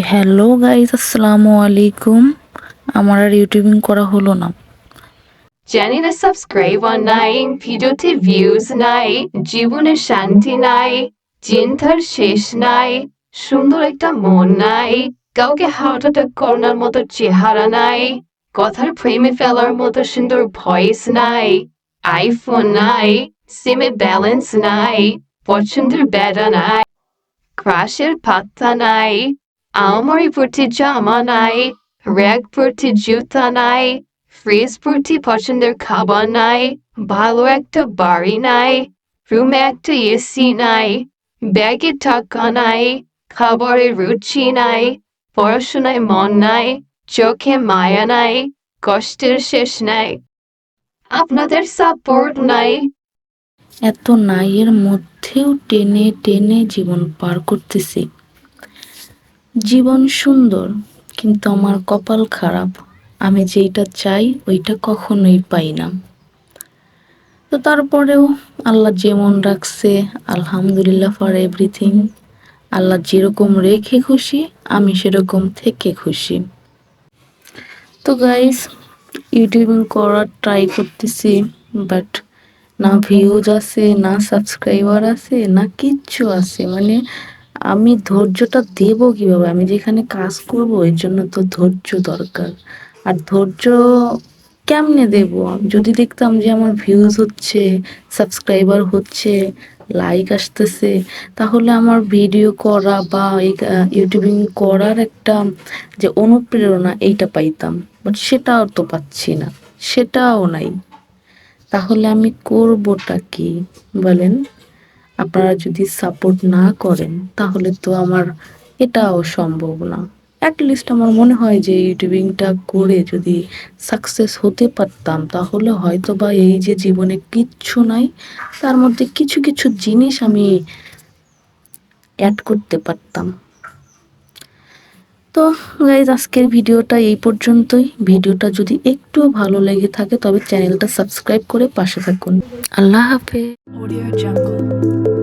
Hello guys, আসসালামু আলাইকুম। আমার আর ইউটিউবিং করা হলো না। জানি না সাবস্ক্রাইবার নাই, ভিডিওতে ভিউজ নাই, জীবনে শান্তি নাই, চিন্তার শেষ নাই, সুন্দর একটা মন নাই, কাউকে হার্ট অ্যাটাক করার মতো চেহারা নাই, কথার প্রেমে ফেলার মতো সুন্দর ভয়েস নাই, আইফোন নাই, সিমে ব্যালেন্স নাই, পছন্দের বেড়া নাই, ক্রাশের পাত্তা নাই, আলমারি ভর্তি জামা নাই, র্যাক ভর্তি জুতা নাই, ফ্রিজ ভর্তি পছন্দের খাবার নাই, ভালো একটা বাড়ি নাই, রুমে একটা এসি নাই, ব্যাগে টাকা নাই, খাবারের রুচি নাই, পড়াশোনায় মন নাই, চোখে মায়া নাই, কষ্টের শেষ নাই, আপনাদের সাপোর্ট নাই। এত নাইয়ের মধ্যেও টেনে টেনে জীবন পার করতেছি। জীবন সুন্দর, কিন্তু আমার কপাল খারাপ। আমি যেইটা চাই ওইটা কখনোই পাই না। তো তারপরেও আল্লাহ যেমন রাখছে, আলহামদুলিল্লাহ ফর এভরিথিং। আল্লাহ যেরকম রেখে খুশি, আমি সেরকম থেকে খুশি। তো গাইস, ইউটিউবিং করার ট্রাই করতেছি, বাট না ভিউজ আছে, না সাবস্ক্রাইবার আছে, না কিচ্ছু আছে। মানে আমি ধৈর্যটা দেব কিভাবে? আমি যেখানে কাজ করব এর জন্য তো ধৈর্য দরকার। আর ধৈর্য কেমনে দেব? যদি দেখতাম যে আমার ভিউজ হচ্ছে, সাবস্ক্রাইবার হচ্ছে, লাইক আসতেছে, তাহলে আমার ভিডিও করা বা ইউটিউবিং করার একটা যে অনুপ্রেরণা এইটা পাইতাম। বাট সেটাও তো পাচ্ছি না, সেটাও নাই। তাহলে আমি করবোটা কি বলেন? আপনারা যদি সাপোর্ট না করেন তাহলে তো আমার এটাও সম্ভব না। অ্যাটলিস্ট আমার মনে হয় যে ইউটিউবিংটা করে যদি সাকসেস হতে পারতাম, তাহলে হয়তো বা এই যে জীবনে কিচ্ছু নাই, তার মধ্যে কিছু কিছু জিনিস আমি অ্যাড করতে পারতাম। তো গাইজ, আজকের ভিডিওটা এই পর্যন্তই। ভিডিওটা যদি একটু ভালো লেগে থাকে তবে চ্যানেলটা সাবস্ক্রাইব করে পাশে থাকুন। আল্লাহ হাফেজ। Audio Jungle.